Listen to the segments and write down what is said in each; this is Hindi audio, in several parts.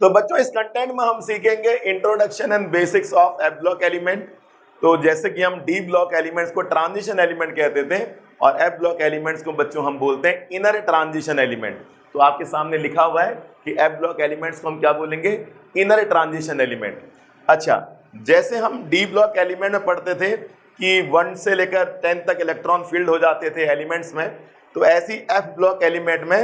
तो बच्चों इस कंटेंट में हम सीखेंगे introduction and basics of F block element. तो जैसे कि हम डी ब्लॉक एलिमेंट्स को ट्रांजिशन एलिमेंट कहते थे और एफ ब्लॉक एलिमेंट्स को बच्चों हम बोलते हैं इनर ट्रांजिशन एलिमेंट। तो आपके सामने लिखा हुआ है कि एफ ब्लॉक एलिमेंट्स को हम क्या बोलेंगे, इनर ट्रांजिशन एलिमेंट। अच्छा, जैसे हम डी ब्लॉक एलिमेंट में पढ़ते थे कि 1 से लेकर 10 तक इलेक्ट्रॉन फील्ड हो जाते थे एलिमेंट्स में, तो ऐसी एफ ब्लॉक एलिमेंट में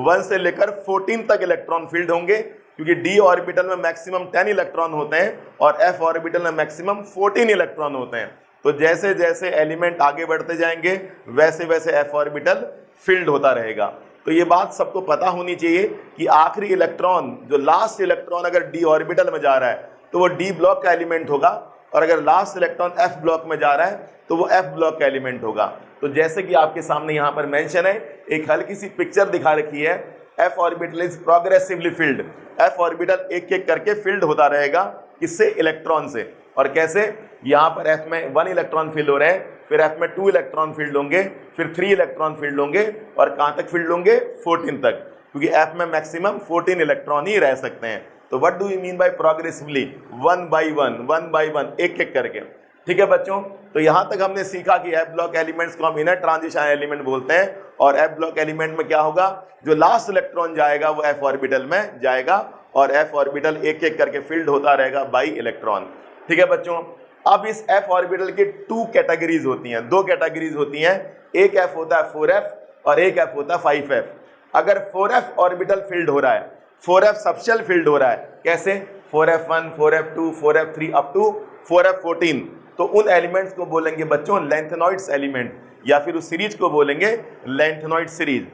1 से लेकर 14 तक इलेक्ट्रॉन फील्ड होंगे, क्योंकि डी ऑर्बिटल में मैक्सिमम 10 इलेक्ट्रॉन होते हैं और एफ ऑर्बिटल में मैक्सिमम 14 इलेक्ट्रॉन होते हैं। तो जैसे जैसे एलिमेंट आगे बढ़ते जाएंगे वैसे वैसे एफ ऑर्बिटल फील्ड होता रहेगा। तो ये बात सबको पता होनी चाहिए कि आखिरी इलेक्ट्रॉन, जो लास्ट इलेक्ट्रॉन अगर डी ऑर्बिटल में जा रहा है तो वो डी ब्लॉक का एलिमेंट होगा, और अगर लास्ट इलेक्ट्रॉन एफ ब्लॉक में जा रहा है तो वो एफ ब्लॉक का एलिमेंट होगा। तो जैसे कि आपके सामने यहाँ पर मेंशन है, एक हल्की सी पिक्चर दिखा रखी है, F orbital is progressively field. F orbital एक एक करके फिल्ड होता रहेगा, किससे, इलेक्ट्रॉन से। और कैसे, यहाँ पर एफ में 1 इलेक्ट्रॉन फील्ड हो रहे हैं, फिर एफ में 2 इलेक्ट्रॉन फील्ड होंगे, फिर 3 इलेक्ट्रॉन फील्ड होंगे, और कहाँ तक फील्ड होंगे, 14 तक, क्योंकि एफ में मैक्सिमम 14 इलेक्ट्रॉन ही रह सकते हैं। तो what do you mean by progressively, 1 by 1 एक एक करके। ठीक है बच्चों, तो यहाँ तक हमने सीखा कि एफ ब्लॉक एलिमेंट्स को हम इनर ट्रांजिशन एलिमेंट बोलते हैं, और एफ ब्लॉक एलिमेंट में क्या होगा, जो लास्ट इलेक्ट्रॉन जाएगा वो एफ ऑर्बिटल में जाएगा और एफ ऑर्बिटल एक एक करके फील्ड होता रहेगा बाई इलेक्ट्रॉन। ठीक है बच्चों, अब इस एफ ऑर्बिटल की 2 कैटेगरीज होती हैं, 2 कैटेगरीज होती हैं। एक एफ होता है 4f और एक एफ होता है 5f। अगर 4f ऑर्बिटल फील्ड हो रहा है, 4f सबशेल फील्ड हो रहा है, कैसे, 4f1, 4f2, 4f3 up to 4f14, तो उन एलिमेंट्स को बोलेंगे बच्चों लेंथेनॉइड्स एलिमेंट, या फिर उस सीरीज को बोलेंगे लेंथेनॉइड सीरीज।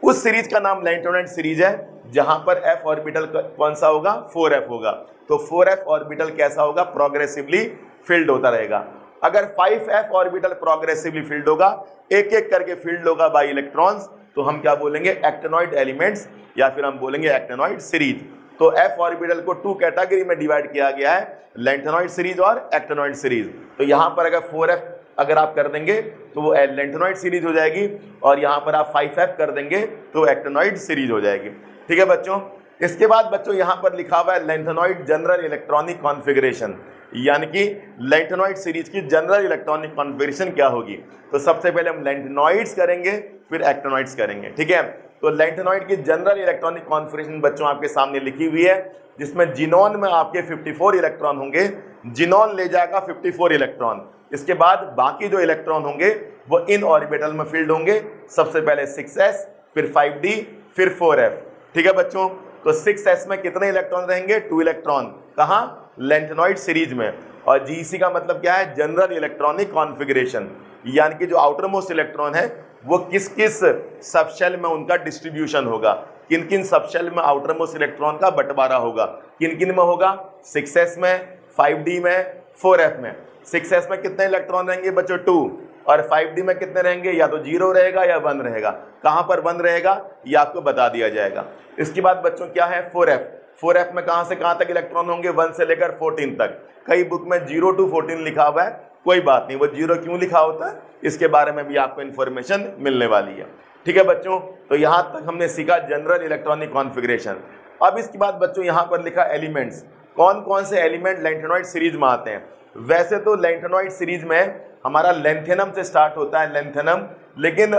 उस सीरीज का नाम लेंथेनॉइड सीरीज है, जहां पर एफ ऑर्बिटल कौन सा होगा, 4f होगा। तो 4f ऑर्बिटल कैसा होगा, प्रोग्रेसिवली फील्ड होता रहेगा। अगर 5f ऑर्बिटल प्रोग्रेसिवली फील्ड होगा, एक एक करके फील्ड होगा बाई इलेक्ट्रॉन्स, तो हम क्या बोलेंगे, एक्टिनॉइड एलिमेंट्स, या फिर हम बोलेंगे एक्टिनॉइड सीरीज। तो एफ ऑर्बिटल को 2 कैटेगरी में डिवाइड किया गया है, लेंथेनॉइड सीरीज और एक्टिनॉइड सीरीज। तो यहाँ पर अगर 4f अगर आप कर देंगे तो वो लेंथेनॉइड सीरीज हो जाएगी, और यहाँ पर आप 5f कर देंगे तो एक्टिनॉइड सीरीज हो जाएगी। ठीक है बच्चों, इसके बाद बच्चों यहाँ पर लिखा हुआ है लेंथेनॉइड जनरल इलेक्ट्रॉनिक कॉन्फ़िगरेशन, यानी कि लेंथेनॉइड सीरीज की जनरल इलेक्ट्रॉनिक कॉन्फ़िगरेशन क्या होगी। तो सबसे पहले हम लेंथेनॉइड्स करेंगे, फिर एक्टिनॉइड्स करेंगे। ठीक है, तो लेंथेनॉइड की जनरल इलेक्ट्रॉनिक कॉन्फ़िगरेशन बच्चों आपके सामने लिखी हुई है, जिसमें जिनोन में आपके 54 इलेक्ट्रॉन होंगे, जिनोन ले जाएगा 54 इलेक्ट्रॉन। इसके बाद बाकी जो इलेक्ट्रॉन होंगे वो इन ऑर्बिटल में फील्ड होंगे, सबसे पहले 6s, फिर 5d, फिर 4f। ठीक है बच्चों, तो 6s में कितने इलेक्ट्रॉन रहेंगे, 2 इलेक्ट्रॉन, कहाँ, लेंथेनॉइड सीरीज में। और जीसी का मतलब क्या है, जनरल इलेक्ट्रॉनिक कॉन्फ़िगरेशन, यानी कि जो आउटर मोस्ट इलेक्ट्रॉन है वो किस किस सबशेल में उनका डिस्ट्रीब्यूशन होगा, किन किन सबशेल में आउटर मोस्ट इलेक्ट्रॉन का बंटवारा होगा, किन किन में होगा, 6s में, 5d में, 4f में। 6s में कितने इलेक्ट्रॉन रहेंगे बच्चों, 2, और 5d में कितने रहेंगे, या तो 0 रहेगा या 1 रहेगा। कहाँ पर 1 रहेगा ये आपको बता दिया जाएगा। इसके बाद बच्चों क्या है, 4f। 4f में कहाँ से कहाँ तक इलेक्ट्रॉन होंगे, 1 से लेकर 14 तक। कई बुक में 0 to 14 लिखा हुआ है, कोई बात नहीं, वो 0 क्यों लिखा होता है इसके बारे में भी आपको इन्फॉर्मेशन मिलने वाली है। ठीक है बच्चों, तो यहाँ तक हमने सीखा जनरल इलेक्ट्रॉनिक कॉन्फ़िगरेशन। अब इसके बाद बच्चों यहाँ पर लिखा एलिमेंट्स, कौन कौन से एलिमेंट लेंथेनॉइड सीरीज में आते हैं। वैसे तो लेंथेनॉइड सीरीज में हमारा लेंथेनम से स्टार्ट होता है, लेंथेनम, लेकिन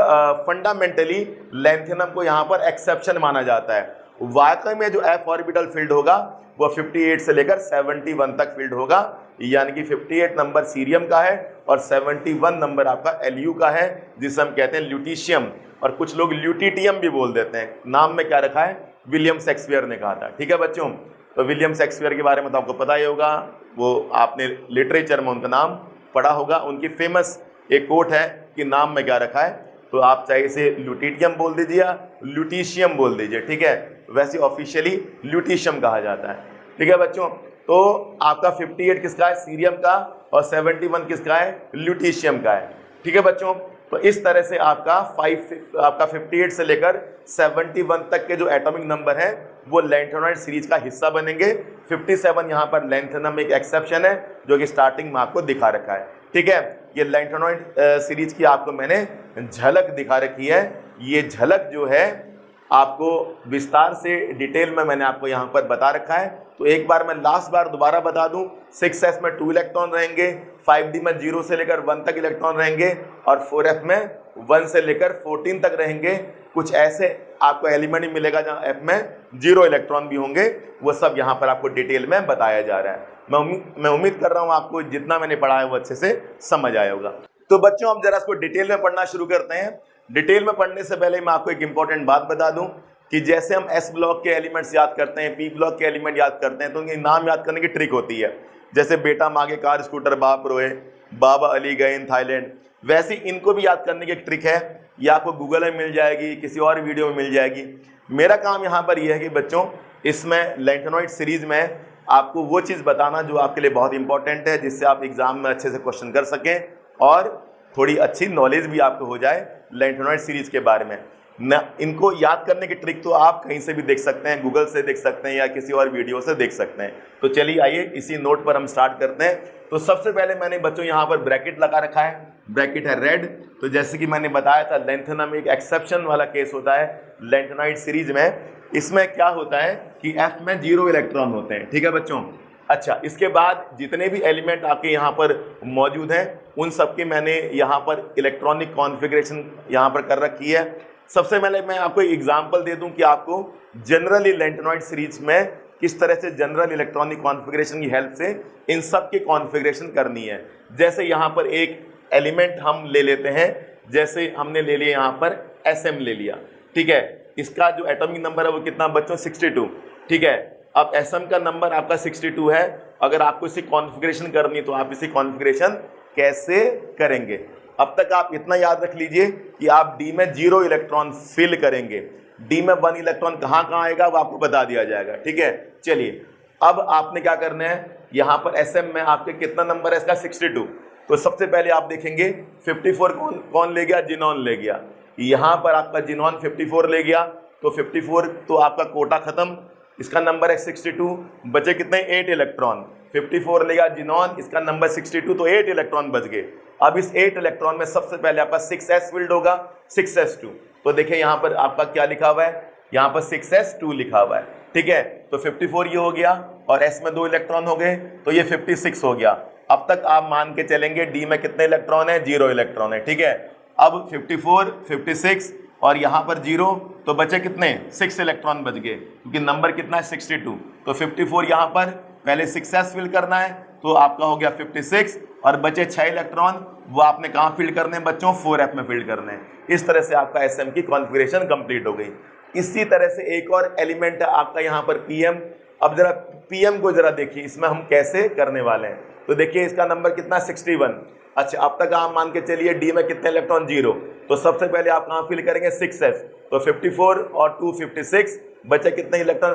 फंडामेंटली लेंथेनम को यहाँ पर एक्सेप्शन माना जाता है। वाकई में जो एफ ऑर्बिटल फील्ड होगा वो 58 से लेकर 71 तक फील्ड होगा, यानी कि 58 नंबर सीरियम का है और 71 नंबर आपका एलयू का है, जिसे हम कहते हैं ल्यूटीशियम, और कुछ लोग ल्यूटीटियम भी बोल देते हैं। नाम में क्या रखा है, विलियम शेक्सपियर ने कहा था। ठीक है बच्चों, तो विलियम शेक्सपियर के बारे में तो आपको पता ही होगा, वो आपने लिटरेचर में उनका नाम पढ़ा होगा। उनकी फेमस एक कोट है कि नाम में क्या रखा है, तो आप चाहे इसे ल्यूटीटियम बोल दीजिए या ल्यूटीशियम बोल दीजिए। ठीक है, वैसे ऑफिशियली ल्यूटीशियम कहा जाता है। ठीक है बच्चों, तो आपका 58 किसका है, सीरियम का, और 71 किसका है, ल्यूटीशियम का है। ठीक है बच्चों, तो इस तरह से आपका 58 से लेकर 71 तक के जो एटॉमिक नंबर है वो लेंथेनॉइड सीरीज का हिस्सा बनेंगे। 57 यहाँ पर लेंथेनम एक एक्सेप्शन है, जो कि स्टार्टिंग में आपको दिखा रखा है। ठीक है, ये लेंथेनॉइड सीरीज की आपको मैंने झलक दिखा रखी है। ये झलक जो है आपको विस्तार से डिटेल में मैंने आपको यहाँ पर बता रखा है। तो एक बार मैं लास्ट बार दोबारा बता दूं, 6s में 2 इलेक्ट्रॉन रहेंगे, 5d में 0 से लेकर 1 तक इलेक्ट्रॉन रहेंगे और 4f में 1 से लेकर 14 तक रहेंगे। कुछ ऐसे आपको एलिमेंट ही मिलेगा जहाँ f में 0 इलेक्ट्रॉन भी होंगे, वो सब यहाँ पर आपको डिटेल में बताया जा रहा है। मैं उम्मीद कर रहा हूँ आपको जितना मैंने पढ़ा है वो अच्छे से समझ आया होगा। तो बच्चों हम जरा इसको डिटेल में पढ़ना शुरू करते हैं। डिटेल में पढ़ने से पहले मैं आपको एक इंपॉर्टेंट बात बता दूं कि जैसे हम एस ब्लॉक के एलिमेंट्स याद करते हैं, पी ब्लॉक के एलिमेंट याद करते हैं, तो उनके नाम याद करने की ट्रिक होती है। जैसे बेटा मांगे कार स्कूटर, बाप रोए, बाबा अली गए इन थाईलैंड, वैसे इनको भी याद करने की एक ट्रिक है। ये आपको गूगल में मिल जाएगी, किसी और वीडियो में मिल जाएगी। मेरा काम यहाँ पर यह है कि बच्चों इसमें लैंथेनॉइड सीरीज में आपको वो चीज़ बताना जो आपके लिए बहुत इंपॉर्टेंट है, जिससे आप एग्जाम में अच्छे से क्वेश्चन कर सकें और थोड़ी अच्छी नॉलेज भी आपको हो जाए लैंथेनॉइड सीरीज के बारे में। न इनको याद करने की ट्रिक तो आप कहीं से भी देख सकते हैं, गूगल से देख सकते हैं या किसी और वीडियो से देख सकते हैं। तो चलिए आइए इसी नोट पर हम स्टार्ट करते हैं। तो सबसे पहले मैंने बच्चों यहाँ पर ब्रैकेट लगा रखा है, ब्रैकेट है रेड। तो जैसे कि मैंने बताया था लैंथेनम में एक एक्सेप्शन वाला केस होता है लैंथेनॉइड सीरीज में। इसमें क्या होता है कि F में 0 इलेक्ट्रॉन होते हैं, ठीक है बच्चों। अच्छा, इसके बाद जितने भी एलिमेंट आपके यहाँ पर मौजूद हैं उन सब की मैंने यहाँ पर इलेक्ट्रॉनिक कॉन्फ़िगरेशन यहाँ पर कर रखी है। सबसे पहले मैं आपको एक एग्जांपल दे दूं कि आपको जनरली लैंथेनॉइड सीरीज में किस तरह से जनरल इलेक्ट्रॉनिक कॉन्फ़िगरेशन की हेल्प से इन सब की कॉन्फ़िगरेशन करनी है। जैसे यहाँ पर एक एलिमेंट हम ले लेते हैं, जैसे हमने ले लिया यहाँ पर SM ले लिया, ठीक है। इसका जो एटॉमिक नंबर है वो कितना बच्चों 62, ठीक है। अब SM का नंबर आपका 62 है। अगर आपको इसी कॉन्फ़िगरेशन करनी है तो आप इसी कॉन्फ़िगरेशन कैसे करेंगे। अब तक आप इतना याद रख लीजिए कि आप D में 0 इलेक्ट्रॉन फिल करेंगे, D में 1 इलेक्ट्रॉन कहाँ कहाँ आएगा वो आपको बता दिया जाएगा, ठीक है। चलिए अब आपने क्या करना है, यहाँ पर SM में आपके कितना नंबर है इसका 62। तो सबसे पहले आप देखेंगे 54 कौन ले गया, जिनॉन ले गया। यहाँ पर आपका जिनॉन 54 ले गया, तो 54 तो आपका कोटा खत्म, इसका नंबर है 62। बचे कितने 8 इलेक्ट्रॉन, 54 ले गया जिनॉन, इसका नंबर 62, तो 8 इलेक्ट्रॉन बच गए। अब इस 8 इलेक्ट्रॉन में सबसे पहले आपका 6s फील्ड होगा, 6s2। तो देखिए यहाँ पर आपका क्या लिखा हुआ है, यहाँ पर 6s2 लिखा हुआ है, ठीक है। तो 54 ये हो गया और s में 2 इलेक्ट्रॉन हो गए, तो ये 56 हो गया। अब तक आप मान के चलेंगे D में कितने इलेक्ट्रॉन है, 0 इलेक्ट्रॉन है, ठीक है। अब 54, 56 और यहाँ पर 0, तो बचे कितने 6 इलेक्ट्रॉन बच गए, क्योंकि नंबर कितना है 62। तो 54 यहाँ पर पहले 6s फिल करना है, तो आपका हो गया 56 और बचे 6 इलेक्ट्रॉन, वो आपने कहाँ फील्ड करने हैं बच्चों, 4f में फील्ड करने हैं। इस तरह से आपका SM की कॉन्फ़िगरेशन कंप्लीट हो गई। इसी तरह से एक और एलिमेंट है आपका यहाँ पर PM। अब जरा PM को जरा देखिए, इसमें हम कैसे करने वाले हैं। तो देखिए इसका नंबर कितना 61। अच्छा, अब तक आप मान के चलिए D में कितने इलेक्ट्रॉन 0, तो सबसे पहले आप कहाँ फिल करेंगे 6s, तो 54 और 2 56, बचे कितने इलेक्ट्रॉन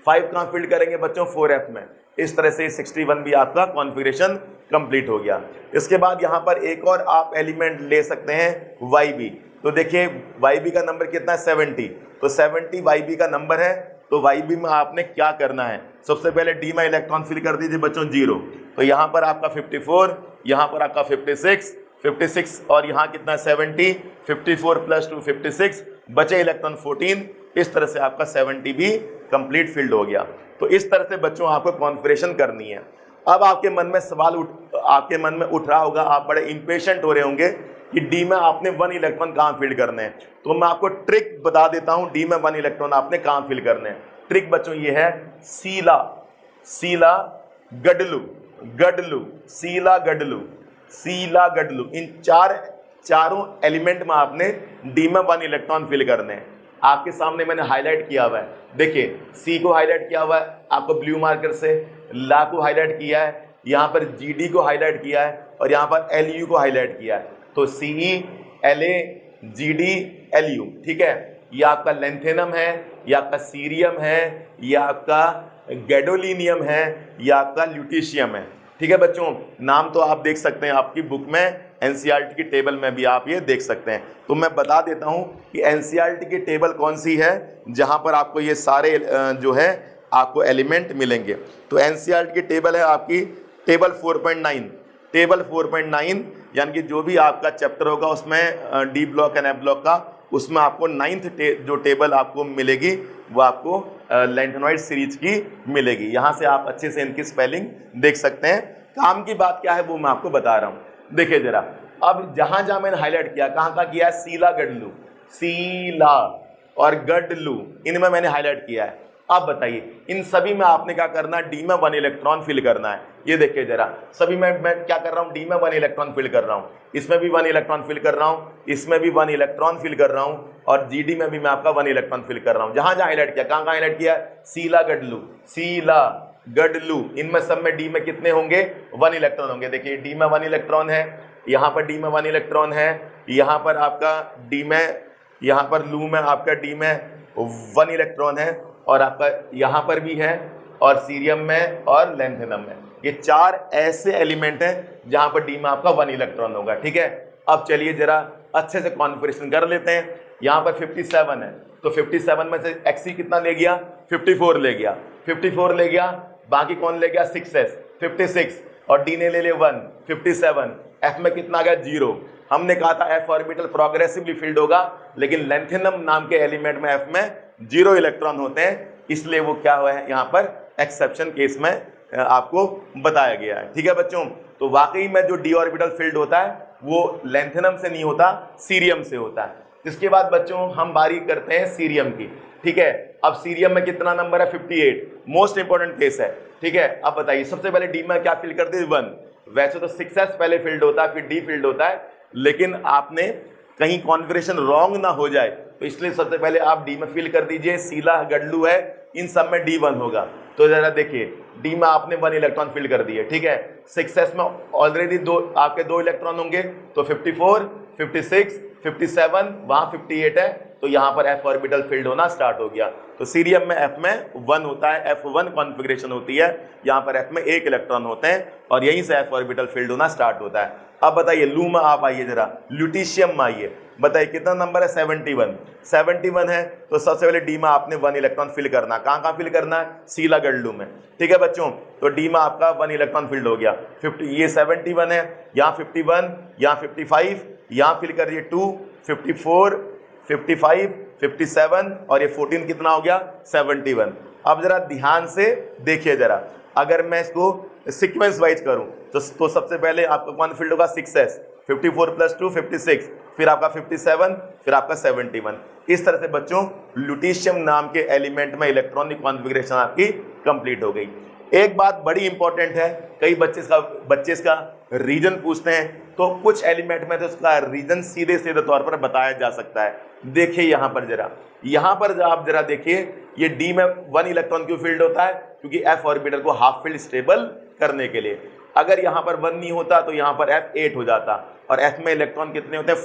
5 कहाँ फील्ड करेंगे बच्चों 4f में। इस तरह से 61 भी आपका कॉन्फ़िगरेशन कंप्लीट हो गया। इसके बाद यहाँ पर एक और आप एलिमेंट ले सकते हैं YB। तो देखिए YB का नंबर कितना है 70, तो 70 YB का नंबर है। तो YB में आपने क्या करना है, सबसे पहले D में इलेक्ट्रॉन फिल कर दीजिए बच्चों 0, तो यहाँ पर आपका 54, यहाँ पर आपका 56 और यहाँ कितना 70, 54 प्लस 2 56, बचे इलेक्ट्रॉन 14। इस तरह से आपका 70 भी कंप्लीट फील्ड हो गया। तो इस तरह से बच्चों आपको कॉन्फ़िगरेशन करनी है। अब आपके मन में सवाल उठ रहा होगा, आप बड़े इम्पेशेंट हो रहे होंगे कि D में आपने 1 इलेक्ट्रॉन कहाँ फील्ड करने हैं। तो मैं आपको ट्रिक बता देता हूँ, D में 1 इलेक्ट्रॉन आपने कहाँ फील्ड करने हैं। ट्रिक बच्चों ये है, सीला गडलू, इन चारों एलिमेंट में आपने D में 1 इलेक्ट्रॉन फिल करने हैं। आपके सामने मैंने हाईलाइट किया हुआ है, देखिए C को हाईलाइट किया हुआ है आपको ब्लू मार्कर से, ला को हाईलाइट किया है, यहाँ पर GD को हाईलाइट किया है और यहाँ पर LU को हाईलाइट किया है। तो CE LA GD LU, ठीक है। ये आपका लैंथेनम है, ये आपका सीरियम है, ये आपका गैडोलिनियम है, ये आपका ल्यूटीशियम है, ठीक है बच्चों। नाम तो आप देख सकते हैं आपकी बुक में, NCERT की टेबल में भी आप ये देख सकते हैं। तो मैं बता देता हूँ कि NCERT की टेबल कौन सी है जहाँ पर आपको ये सारे जो है आपको एलिमेंट मिलेंगे। तो NCERT की टेबल है आपकी टेबल 4.9, यानी कि जो भी आपका चैप्टर होगा उसमें D block and F block का उसमें आपको 9th जो टेबल आपको मिलेगी वो आपको लैंथेनॉइड सीरीज की मिलेगी। यहाँ से आप अच्छे से इनकी स्पेलिंग देख सकते हैं। काम की बात क्या है वो मैं आपको बता रहा हूँ। देखिए जरा, अब जहाँ जहाँ मैंने हाईलाइट किया, कहाँ किया है, सीला गडलू, सीला और गडलू, इनमें मैंने हाईलाइट किया है। अब बताइए इन सभी में आपने क्या करना है, डी में 1 इलेक्ट्रॉन फिल करना है। ये देखिए जरा, सभी में मैं क्या कर रहा हूँ, डी में 1 इलेक्ट्रॉन फिल कर रहा हूँ, इसमें भी 1 इलेक्ट्रॉन फिल कर रहा हूँ, इसमें भी 1 इलेक्ट्रॉन फिल कर रहा हूँ, और जीडी में भी मैं आपका 1 इलेक्ट्रॉन फिल कर रहा हूँ। जहां जहां हाईलाइट किया, कहां हाईलाइट किया, सीला गडलू, सीला गडलू, इनमें सब में डी में कितने होंगे, 1 इलेक्ट्रॉन होंगे। देखिए डी में 1 इलेक्ट्रॉन है, यहाँ पर डी में 1 इलेक्ट्रॉन है, यहाँ पर आपका डी में, यहाँ पर लू में आपका डी में 1 इलेक्ट्रॉन है, और आपका यहाँ पर भी है, और सीरियम में और लैंथेनम में। ये 4 ऐसे एलिमेंट हैं जहां पर डी में आपका 1 इलेक्ट्रॉन होगा। ठीक है, अब चलिए जरा अच्छे से कॉन्फ़िगरेशन कर लेते हैं। यहाँ पर 57 है, तो 57 में से एक्सी कितना ले गया, 54 ले गया, 54 ले गया, बाकी कौन ले गया, 6s 56, और डी ने ले लिया 1 57, एफ में कितना आ गया, 0। हमने कहा था एफ ऑर्बिटल प्रोग्रेसिवली फिल्ड होगा, लेकिन लैंथेनम नाम के एलिमेंट में एफ में 0 इलेक्ट्रॉन होते हैं, इसलिए वो क्या हुआ है यहाँ पर एक्सेप्शन केस में आपको बताया गया है। ठीक है बच्चों, तो वाकई में जो डी ऑर्बिटल फिल्ड होता है वो लैंथेनम से नहीं होता, सीरियम से होता है। इसके बाद बच्चों हम बारी करते हैं सीरियम की। ठीक है, अब सीरियम में कितना नंबर है, 58, मोस्ट इंपॉर्टेंट केस है। ठीक है, अब बताइए सबसे पहले डी में क्या फिल कर दी, 1। वैसे तो 6s पहले फिल्ड होता है, फिर डी फिल्ड होता है, लेकिन आपने कहीं कॉन्फ़िगरेशन रॉन्ग ना हो जाए, तो इसलिए सबसे पहले आप डी में फिल कर दीजिए। सीला गडलू है, इन सब में D1 होगा। तो जरा देखिए, डी में आपने 1 इलेक्ट्रॉन फिल कर दिए। ठीक है, 6s में ऑलरेडी आपके 2 इलेक्ट्रॉन होंगे, तो 54, 56, 57, वहाँ 58 है, तो यहाँ पर f ऑर्बिटल फिल्ड होना स्टार्ट हो गया। तो सीरियम में f में 1 होता है, F1 कॉन्फ़िगरेशन होती है, यहाँ पर f में 1 इलेक्ट्रॉन होते हैं, और यहीं से f ऑर्बिटल फिल्ड होना स्टार्ट होता है। अब बताइए लू में आप आइए जरा, ल्यूटीशियम में आइए, बताइए कितना नंबर है, 71। 71 है, तो सबसे पहले डी में आपने 1 इलेक्ट्रॉन फिल करना। कहाँ फिल करना है, सीला गडलू में। ठीक है बच्चों, तो डी में आपका 1 इलेक्ट्रॉन फिल्ड हो गया। 50, ये 71 है, यहाँ 51, यहाँ 55, यहाँ फिल करिए 2, 54, 55, 57, और ये 14 कितना हो गया, 71। अब जरा ध्यान से देखिए जरा, अगर मैं इसको सीक्वेंस वाइज करूं तो सबसे पहले आपका कौन फील्ड होगा, 6s, 54 + 2 56, फिर आपका 57, फिर आपका 71। इस तरह से बच्चों ल्यूटीशियम नाम के एलिमेंट में इलेक्ट्रॉनिक कॉन्फ़िगरेशन आपकी कंप्लीट हो गई। एक बात बड़ी इंपॉर्टेंट है, कई बच्चे इसका रीजन पूछते हैं, तो कुछ एलिमेंट में तो उसका रीजन सीधे तौर पर बताया जा सकता है। देखिए यहाँ पर जरा, यहाँ पर आप जरा देखिए, ये डी में 1 इलेक्ट्रॉन क्यों फील्ड होता है, क्योंकि एफ ऑर्बिटल को हाफ फील्ड स्टेबल करने के लिए। अगर यहाँ पर 1 नहीं होता तो यहाँ पर एफ 8 हो जाता, और एफ में इलेक्ट्रॉन कितने होते हैं,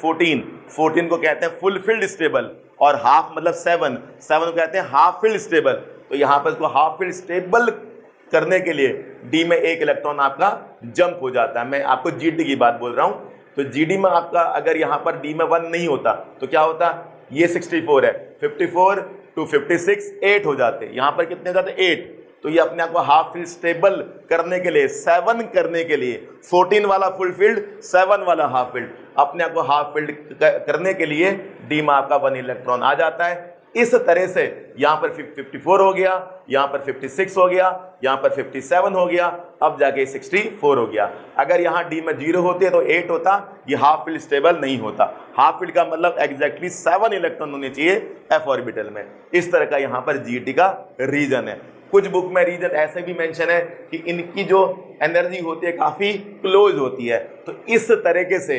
14 को कहते हैं फुल फील्ड स्टेबल, और हाफ मतलब 7 को कहते हैं हाफ फील्ड स्टेबल। तो यहाँ पर इसको हाफ फील्ड स्टेबल करने के लिए डी में 1 इलेक्ट्रॉन आपका जंप हो जाता है। मैं आपको जीडी की बात बोल रहा हूँ। तो जीडी में आपका अगर यहाँ पर डी में 1 नहीं होता तो क्या होता, ये 64 है, 54 to 56 8 हो जाते, यहाँ पर कितने हो जाते, 8। तो ये अपने आप को हाफ फील्ड स्टेबल करने के लिए, 7 करने के लिए, 14 वाला फुल फील्ड, 7 वाला हाफ फील्ड, अपने आप को हाफ फील्ड करने के लिए डी में आपका 1 इलेक्ट्रॉन आ जाता है। इस तरह से यहाँ पर 54 हो गया, यहाँ पर 56 हो गया, यहाँ पर 57 हो गया, अब जाके 64 हो गया। अगर यहाँ डी में 0 होते तो 8 होता, ये हाफ फील्ड स्टेबल नहीं होता। हाफ फील्ड का मतलब एग्जैक्टली 7 इलेक्ट्रॉन होने चाहिए एफ ऑर्बिटल में। इस तरह का यहाँ पर जीटी का रीजन है। कुछ बुक में रीजन ऐसे भी मेंशन है कि इनकी जो एनर्जी होती है काफी क्लोज होती है। तो इस तरीके से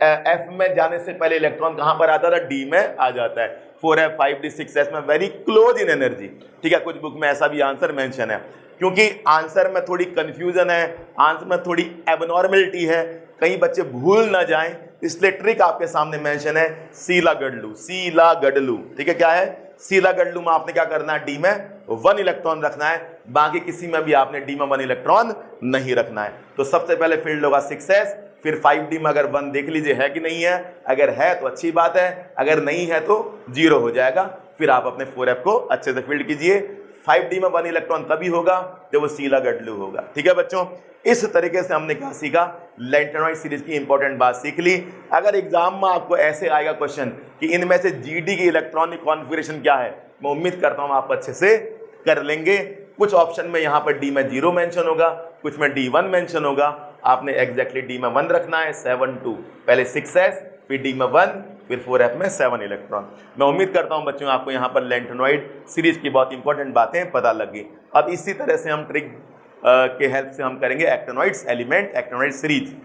एफ में जाने से पहले इलेक्ट्रॉन कहां पर आता था, डी में आ जाता है। 4f 5d 6s में वेरी क्लोज इन एनर्जी। ठीक है, कुछ बुक में ऐसा भी आंसर मेंशन है। क्योंकि आंसर में थोड़ी कंफ्यूजन है, आंसर में थोड़ी एबनॉर्मेलिटी है, कई बच्चे भूल ना जाएं, इसलिए ट्रिक आपके सामने मेंशन है, सीला गडलू, सीला गडलू। ठीक है, क्या है, सीला गडलू में आपने क्या करना है, डी में 1 इलेक्ट्रॉन रखना है, बाकी किसी में भी आपने डी में 1 इलेक्ट्रॉन नहीं रखना है। तो सबसे पहले फील्ड होगा 6s, फिर 5d में अगर 1 देख लीजिए है कि नहीं है, अगर है तो अच्छी बात है, अगर नहीं है तो 0 हो जाएगा। फिर आप अपने 4f को अच्छे से फील्ड कीजिए। 5d में 1 इलेक्ट्रॉन तभी होगा जब वो सीला गडलू होगा। ठीक है बच्चों, इस तरीके से हमने क्या सीखा, लैंटेनॉइड सीरीज की इंपॉर्टेंट बात सीख ली। अगर एग्जाम में आपको ऐसे आएगा क्वेश्चन कि इनमें से जीडी की इलेक्ट्रॉनिक कॉन्फ़िगरेशन क्या है, मैं उम्मीद करता हूं आप अच्छे से कर लेंगे। कुछ ऑप्शन में यहाँ पर डी में 0 मेंशन होगा, कुछ में D1 मेंशन होगा। आपने एग्जैक्टली डी में 1 रखना है, 7 2, पहले 6s, फिर डी में 1, फिर 4f में 7 इलेक्ट्रॉन। मैं उम्मीद करता हूं बच्चों आपको यहाँ पर लैंटेनॉइड सीरीज की बहुत इंपॉर्टेंट बातें पता लगी। अब इसी तरह से हम ट्रिक के हेल्प से हम करेंगे actinoids element, actinoid series.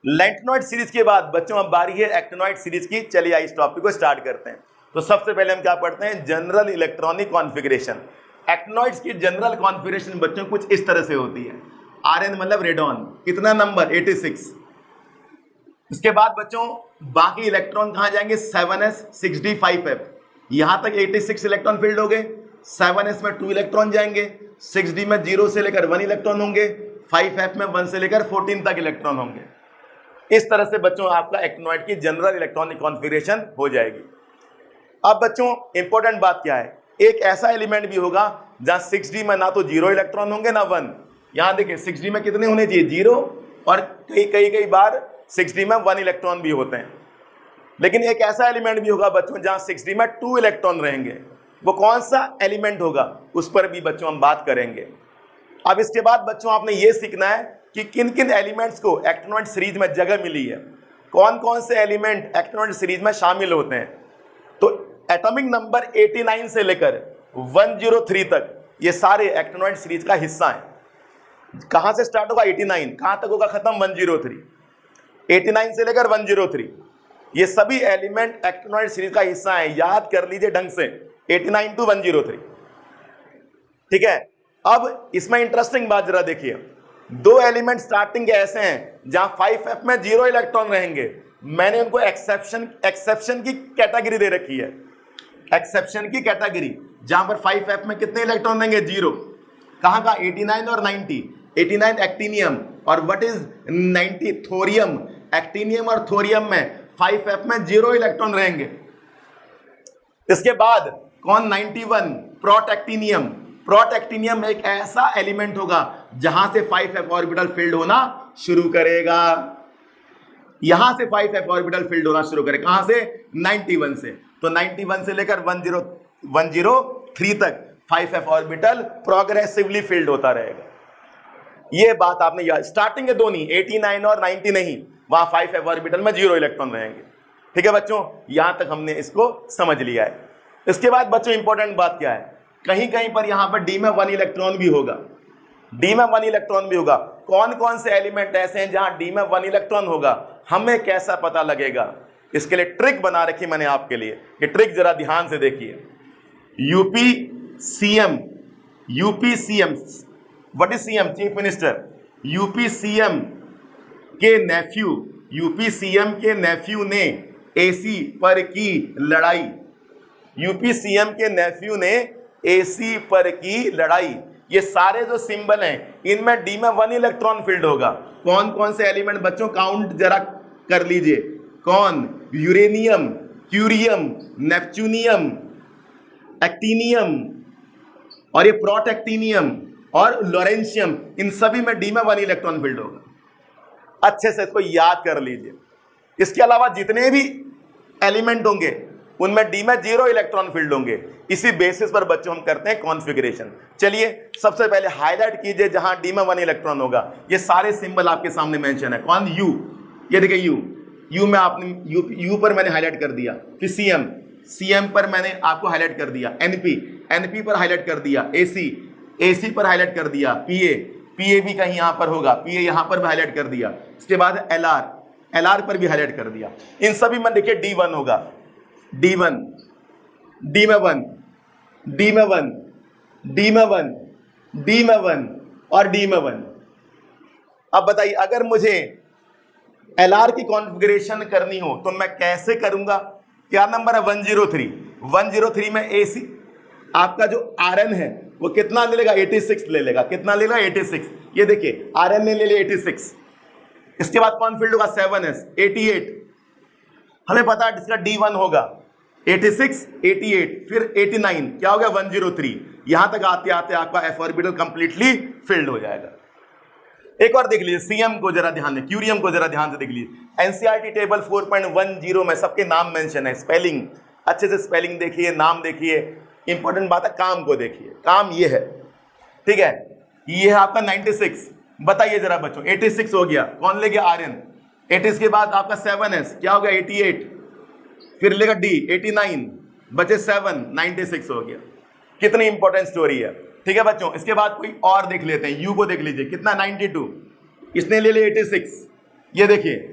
Lanthanoid series के बाद बच्चों अब बारी है एक्टिनॉइड सीरीज की। चलिए इस टॉपिक को स्टार्ट करते हैं। तो सबसे पहले हम क्या पढ़ते हैं, जनरल इलेक्ट्रॉनिक कॉन्फ़िगरेशन। एक्टिनॉइड्स की जनरल कॉन्फ़िगरेशन बच्चों कुछ इस तरह से होती है। Rn मतलब रेडॉन, कितना नंबर 86। इसके बाद बच्चों बाकी इलेक्ट्रॉन कहां जाएंगे, 7s 6d 5f। यहां तक 86 इलेक्ट्रॉन फील्ड हो गए। 7s में 2 इलेक्ट्रॉन जाएंगे, 6d में 0 से लेकर 1 इलेक्ट्रॉन होंगे, 5f में 1 से लेकर 14 तक इलेक्ट्रॉन होंगे। इस तरह से बच्चों आपका एक्टिनॉइड की जनरल इलेक्ट्रॉनिक कॉन्फ़िगरेशन हो जाएगी। अब बच्चों इंपॉर्टेंट बात क्या है, एक ऐसा एलिमेंट भी होगा जहां 6d में ना तो 0 इलेक्ट्रॉन होंगे ना 1। यहां देखिए 6d में कितने होने चाहिए, 0, और कई बार 6d में 1 इलेक्ट्रॉन भी होते हैं। लेकिन एक ऐसा एलिमेंट भी होगा बच्चों जहां 6d में 2 इलेक्ट्रॉन रहेंगे। वो कौन सा एलिमेंट होगा उस पर भी बच्चों हम बात करेंगे। अब इसके बाद बच्चों आपने ये सीखना है कि किन किन एलिमेंट्स को एक्टिनॉइड सीरीज में जगह मिली है, कौन कौन से एलिमेंट एक्टिनॉइड सीरीज में शामिल होते हैं। तो एटॉमिक नंबर 89 से लेकर 103 तक ये सारे एक्टिनॉइड सीरीज का हिस्सा हैं। कहां से स्टार्ट होगा 89, कहां तक होगा खत्म 103। 89 से लेकर 103 ये सभी एलिमेंट एक्टिनॉइड सीरीज का हिस्सा है। याद कर लीजिए ढंग से, 89 to 103। ठीक है, अब इसमें इंटरेस्टिंग बात जरा देखिए, 2 एलिमेंट स्टार्टिंग के ऐसे हैं जहां 5f में 0 इलेक्ट्रॉन रहेंगे। मैंने उनको एक्सेप्शन की कैटेगरी दे रखी है, एक्सेप्शन की कैटेगरी, जहां पर 5f में कितने इलेक्ट्रॉन देंगे, 0। कहां का, 89 और 90। 89 एक्टिनियम और व्हाट इज 90 थोरियम। एक्टिनियम और थोरियम में 5f में 0 इलेक्ट्रॉन रहेंगे। इसके बाद कौन, 91 प्रोटैक्टिनियम। प्रोटैक्टिनियम एक ऐसा एलिमेंट होगा जहां से 5f ऑर्बिटल फिल्ड होना शुरू करेगा। यहां से 5f ऑर्बिटल फिल्ड होना शुरू करेगा, कहां से, 91 से। तो 91 से लेकर 103 तक 5f ऑर्बिटल प्रोग्रेसिवली फिल्ड होता रहेगा। यह बात आपने याद, स्टार्टिंग के दो नहीं, 89 और 90 नहीं, वहां 5f ऑर्बिटल में 0 इलेक्ट्रॉन रहेंगे। ठीक है बच्चों, यहां तक हमने इसको समझ लिया है। इसके बाद बच्चों इंपॉर्टेंट बात क्या है, कहीं कहीं पर यहां पर d में 1 इलेक्ट्रॉन भी होगा। d में 1 इलेक्ट्रॉन भी होगा। कौन कौन से एलिमेंट ऐसे हैं जहां d में 1 इलेक्ट्रॉन होगा, हमें कैसा पता लगेगा, इसके लिए ट्रिक बना रखी मैंने आपके लिए। ये ट्रिक जरा ध्यान से देखिए। UP CM, what is CM, chief minister. UP CM के नेफ्यू ने एसी पर की लड़ाई। यूपीसीएम के नेफ्यू ने एसी पर की लड़ाई। ये सारे जो सिंबल हैं इनमें डी में 1 इलेक्ट्रॉन फील्ड होगा। कौन कौन से एलिमेंट बच्चों, काउंट जरा कर लीजिए। कौन, यूरेनियम, क्यूरियम, नेपच्यूनियम, एक्टिनियम और ये प्रोटैक्टिनियम और लॉरेंशियम, इन सभी में डी में 1 इलेक्ट्रॉन फील्ड होगा। अच्छे से इसको याद कर लीजिए। इसके अलावा जितने भी एलिमेंट होंगे उनमें डी में 0 इलेक्ट्रॉन फील्ड होंगे। इसी बेसिस पर बच्चों हम करते हैं कॉन्फ़िगरेशन। चलिए सबसे पहले हाईलाइट कीजिए जहां डी में 1 इलेक्ट्रॉन होगा। ये सारे सिंबल आपके सामने मेंशन है। कौन, यू, ये देखिए यू में आपने यू पर मैंने हाईलाइट कर दिया। फिर सीएम पर मैंने आपको हाईलाइट कर दिया। एनपी पर हाईलाइट कर दिया। एसी पर हाईलाइट कर दिया। पीए भी कहीं यहां पर होगा, पीए यहां पर भी हाईलाइट कर दिया। इसके बाद एलआर पर भी हाईलाइट कर दिया। इन सभी में देखिए D1 होगा। डी में 1, डी में 1, डी में 1, डी में 1, डी में 1 और डी में 1। अब बताइए अगर मुझे एलआर की कॉन्फ़िगरेशन करनी हो तो मैं कैसे करूंगा। क्या नंबर है, 103। 103 में एसी आपका जो आरएन है वो कितना ले लेगा, 86 ले लेगा। कितना लेगा, 86। ये देखिए आरएन ने ले लिया 86। इसके बाद कौन फील्ड होगा, 7s 88। हमें पता है इसका D1 होगा 86, 88, फिर 89, क्या हो गया 103। यहां तक आते आते आपका एफ ऑर्बिटल कंप्लीटली फिल्ड हो जाएगा। एक और देख लीजिए सीएम को जरा ध्यान दें, क्यूरियम को जरा ध्यान से देख लीजिए। एनसीईआरटी टेबल 4.10 में सबके नाम मेंशन है, स्पेलिंग अच्छे से स्पेलिंग देखिए, नाम देखिए, इंपॉर्टेंट बात है काम को देखिए, काम ये है, ठीक है। ये है आपका 96, बताइए जरा बच्चों 86 हो गया, कौन ले गया आर्यन। 80 के बाद आपका 7s क्या हो गया 88, फिर लेगा डी 89, बचे 7, 96 हो गया। कितनी इंपॉर्टेंट स्टोरी है, ठीक है बच्चों। इसके बाद कोई और देख लेते हैं, यू को देख लीजिए कितना 92, इसने ले लिया 86, ये देखिए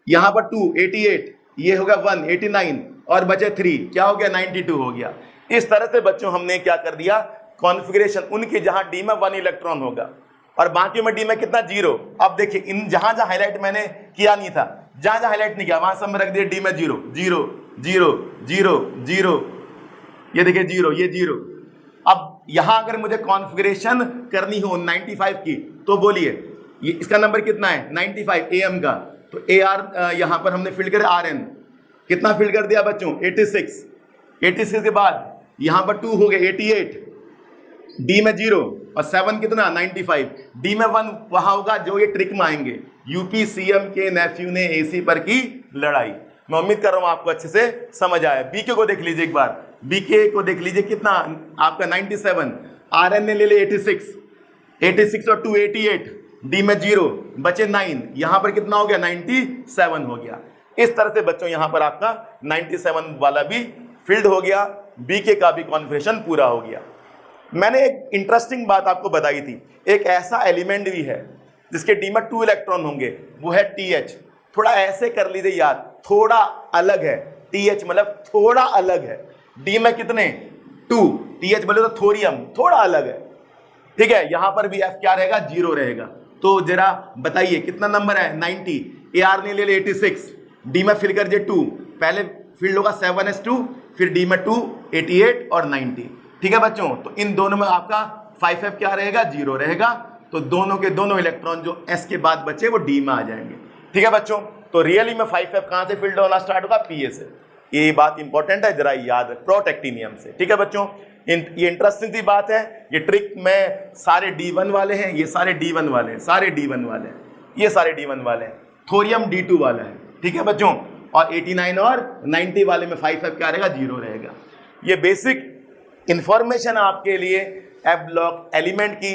यहां पर 2 88, ये होगा 1 89 और बचे 3 क्या हो गया 92 हो गया। इस तरह से बच्चों हमने क्या कर दिया, कॉन्फ़िगरेशन उनकी जहां डी में 1 इलेक्ट्रॉन होगा और बाकी में डी में कितना 0। अब देखिए इन जहां जहां हाईलाइट मैंने किया नहीं था, जहां जहां हाईलाइट नहीं किया वहां सब में रख दिया डी में 0 0 0 0 0, ये देखिए 0 ये 0। अब यहां अगर मुझे कॉन्फ़िगरेशन करनी हो 95 की तो बोलिए ये इसका नंबर कितना है 95 एम का, तो ए आर यहां पर हमने फिल कर आर एन कितना फिल कर दिया बच्चों 86। 86 के बाद यहां पर 2 हो गए 88, डी में 0 और 7 कितना 95, डी में 1 वहां होगा जो ये ट्रिक में आएंगे, यूपी सीएम के नेफ्यू ने एसी पर की लड़ाई। मैं उम्मीद कर रहा हूं आपको अच्छे से समझ आया। बीके को देख लीजिए एक बार, बीके को देख लीजिए कितना आपका 97, आरएन ने ले लिया 86, 86 और 2 88, डी में 0 बचे 9, यहां पर कितना हो गया 97 हो गया। इस तरह से बच्चों यहां पर आपका 97 वाला भी फील्ड हो गया, बीके का भी कॉन्फ़िगरेशन पूरा हो गया। मैंने एक इंटरेस्टिंग बात आपको बताई थी, एक ऐसा एलिमेंट भी है जिसके डी में 2 इलेक्ट्रॉन होंगे, वो है TH। थोड़ा ऐसे कर लीजिए याद, थोड़ा अलग है, TH मतलब थोड़ा अलग है, डी में कितने 2, TH बोले तो थोरियम थोड़ा अलग है, ठीक है। यहां पर भी F क्या रहेगा 0 रहेगा। तो जरा बताइए कितना नंबर है 90, AR ने ले लिया 86, डी में फिल कर दिए 2, पहले फील्ड होगा 7s2, फिर डी में 2 88 और 90, ठीक है बच्चों। तो इन दोनों में आपका 5f क्या रहेगा 0 रहेगा, तो दोनों के दोनों इलेक्ट्रॉन जो s के बाद बचे वो d में आ जाएंगे, ठीक है बच्चों। तो रियली में 5f कहां से फील्ड होना स्टार्ट होगा pa से, ये बात इंपॉर्टेंट है, जरा याद है प्रोटेक्टिनियम से, ठीक है बच्चों। ये इंटरेस्टिंग सी बात है, ये ट्रिक में सारे D1 वाले हैं, ये सारे D1 वाले हैं, सारे D1 वाले हैं, ये सारे D1 वाले हैं, थोरियम D2 वाला है, ठीक है बच्चों। और 89 और 90 वाले में 5f क्या रहेगा 0 रहेगा। ये बेसिक इंफॉर्मेशन आपके लिए एफ ब्लॉक एलिमेंट की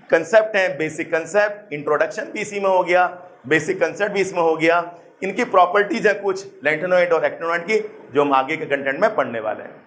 कंसेप्ट है, बेसिक कंसेप्ट, इंट्रोडक्शन भी इसी में हो गया, बेसिक कंसेप्ट भी इसमें हो गया। इनकी प्रॉपर्टीज है कुछ लैंटेनॉइड और एक्टिनॉइड की, जो हम आगे के कंटेंट में पढ़ने वाले हैं।